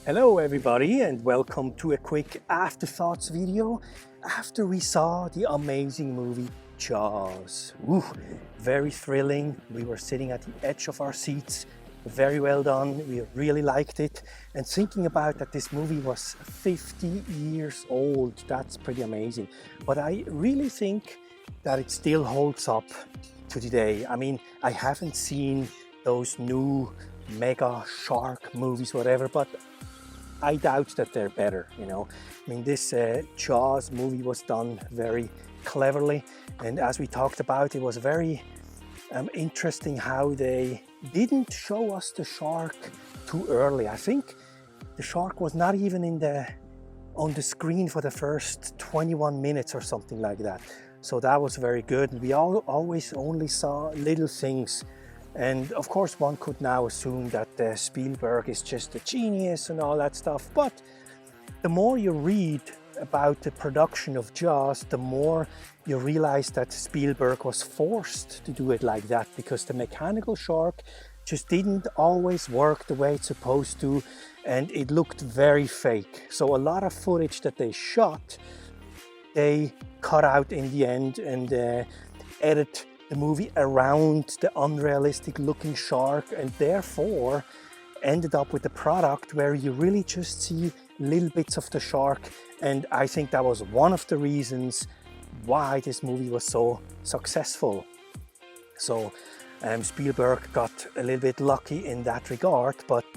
Hello everybody and welcome to a quick Afterthoughts video after we saw the amazing movie Jaws. Ooh, very thrilling. We were sitting at the edge of our seats. Very well done. We really liked it. And thinking about that this movie was 50 years old, that's pretty amazing. But I really think that it still holds up to today. I mean, I haven't seen those new mega shark movies, whatever, but I doubt that they're better, you know. I mean, this Jaws movie was done very cleverly, and as we talked about, it was very interesting how they didn't show us the shark too early. I think the shark was not even on the screen for the first 21 minutes or something like that. So that was very good. We always only saw little things. And of course, one could now assume that Spielberg is just a genius and all that stuff. But the more you read about the production of Jaws, the more you realize that Spielberg was forced to do it like that because the mechanical shark just didn't always work the way it's supposed to, and it looked very fake. So a lot of footage that they shot, they cut out in the end and edited the movie around the unrealistic looking shark, and therefore ended up with a product where you really just see little bits of the shark. And I think that was one of the reasons why this movie was so successful. So Spielberg got a little bit lucky in that regard, but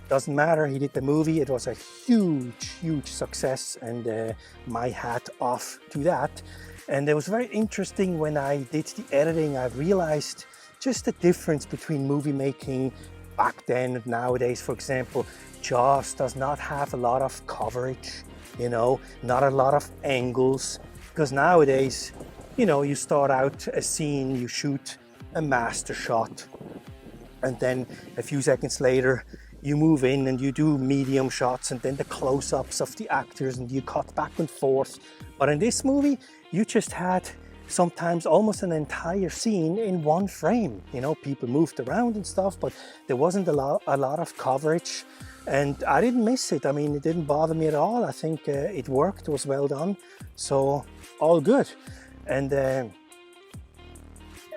doesn't matter, he did the movie. It was a huge success, and my hat off to that. And it was very interesting when I did the editing. I realized just the difference between movie making back then and nowadays. For example, Jaws does not have a lot of coverage, you know, not a lot of angles, because nowadays, you know, you start out a scene, you shoot a master shot, and then a few seconds later you move in and you do medium shots and then the close-ups of the actors and you cut back and forth. But in this movie, you just had sometimes almost an entire scene in one frame. You know, people moved around and stuff, but there wasn't a lot of coverage, and I didn't miss it. I mean, it didn't bother me at all. I think it worked, it was well done, so all good. And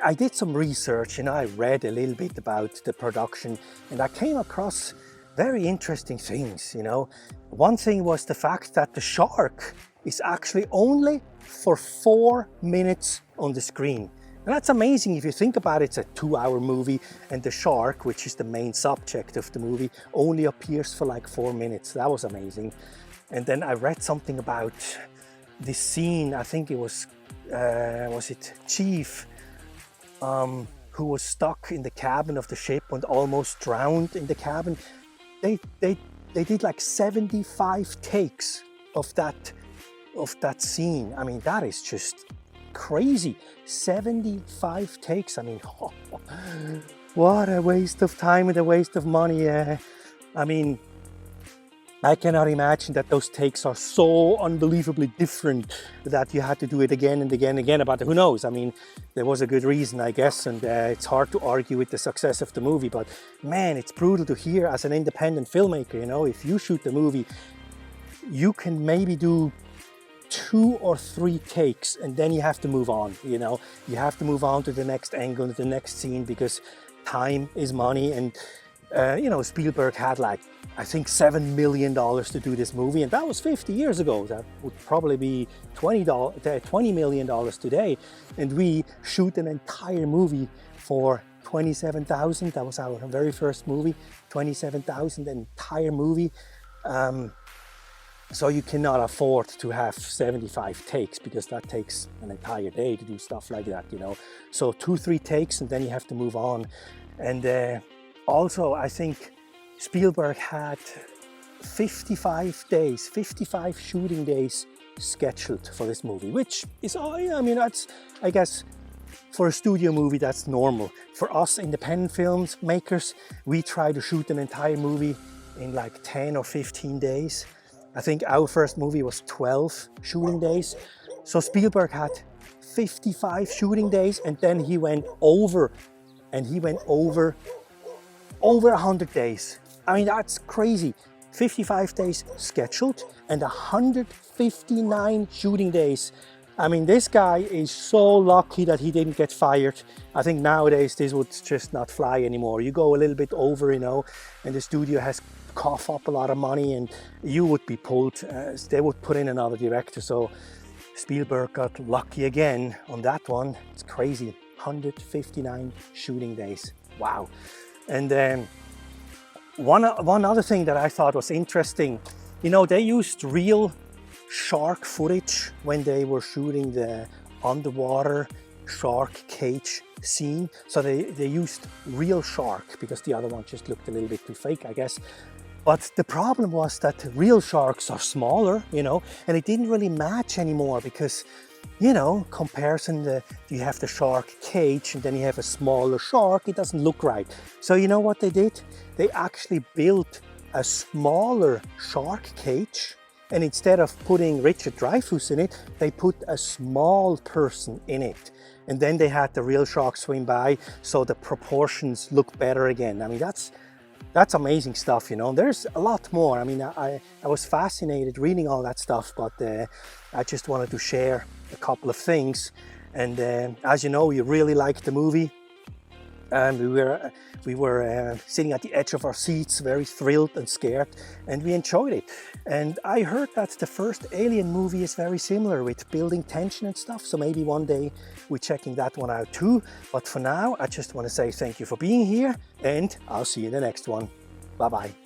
I did some research, you know, I read a little bit about the production, and I came across very interesting things, you know. One thing was the fact that the shark is actually only for 4 minutes on the screen. And that's amazing if you think about it. It's a 2-hour movie, and the shark, which is the main subject of the movie, only appears for like 4 minutes. That was amazing. And then I read something about this scene. I think it was it Chief, who was stuck in the cabin of the ship and almost drowned in the cabin. They did like 75 takes of that scene. I mean, that is just crazy. 75 takes. I mean, what a waste of time and a waste of money. I mean, I cannot imagine that those takes are so unbelievably different that you had to do it again and again and again. But who knows? I mean, there was a good reason, I guess, and it's hard to argue with the success of the movie. But man, it's brutal to hear as an independent filmmaker. You know, if you shoot the movie, you can maybe do 2 or 3 takes, and then you have to move on. You know, you have to move on to the next angle, to the next scene, because time is money. And you know, Spielberg had like, I think $7 million to do this movie, and that was 50 years ago. That would probably be $20 million today. And we shoot an entire movie for $27,000. That was our very first movie, $27,000, entire movie. So you cannot afford to have 75 takes, because that takes an entire day to do stuff like that, you know. So 2-3 takes, and then you have to move on. And also, I think Spielberg had 55 shooting days scheduled for this movie, which is, I mean, that's, I guess, for a studio movie, that's normal. For us independent films makers, we try to shoot an entire movie in like 10 or 15 days. I think our first movie was 12 shooting days. So Spielberg had 55 shooting days, and then he went over 100 days. I mean, that's crazy. 55 days scheduled and 159 shooting days. I mean, this guy is so lucky that he didn't get fired. I think nowadays this would just not fly anymore. You go a little bit over, you know, and the studio has coughed up a lot of money and you would be pulled. They would put in another director. So Spielberg got lucky again on that one. It's crazy. 159 shooting days. Wow. And then one other thing that I thought was interesting, you know, they used real shark footage when they were shooting the underwater shark cage scene. So they used real shark because the other one just looked a little bit too fake, I guess. But the problem was that real sharks are smaller, you know, and it didn't really match anymore because, you know, comparison, you have the shark cage and then you have a smaller shark, it doesn't look right. So you know what they did? They actually built a smaller shark cage, and instead of putting Richard Dreyfuss in it, they put a small person in it. And then they had the real shark swim by, so the proportions look better again. I mean, that's amazing stuff, you know. There's a lot more. I mean, I was fascinated reading all that stuff, but I just wanted to share a couple of things. And as you know, we really liked the movie. And we were sitting at the edge of our seats, very thrilled and scared, and we enjoyed it. And I heard that the first Alien movie is very similar with building tension and stuff. So maybe one day we're checking that one out too. But for now, I just want to say thank you for being here, and I'll see you in the next one. Bye-bye.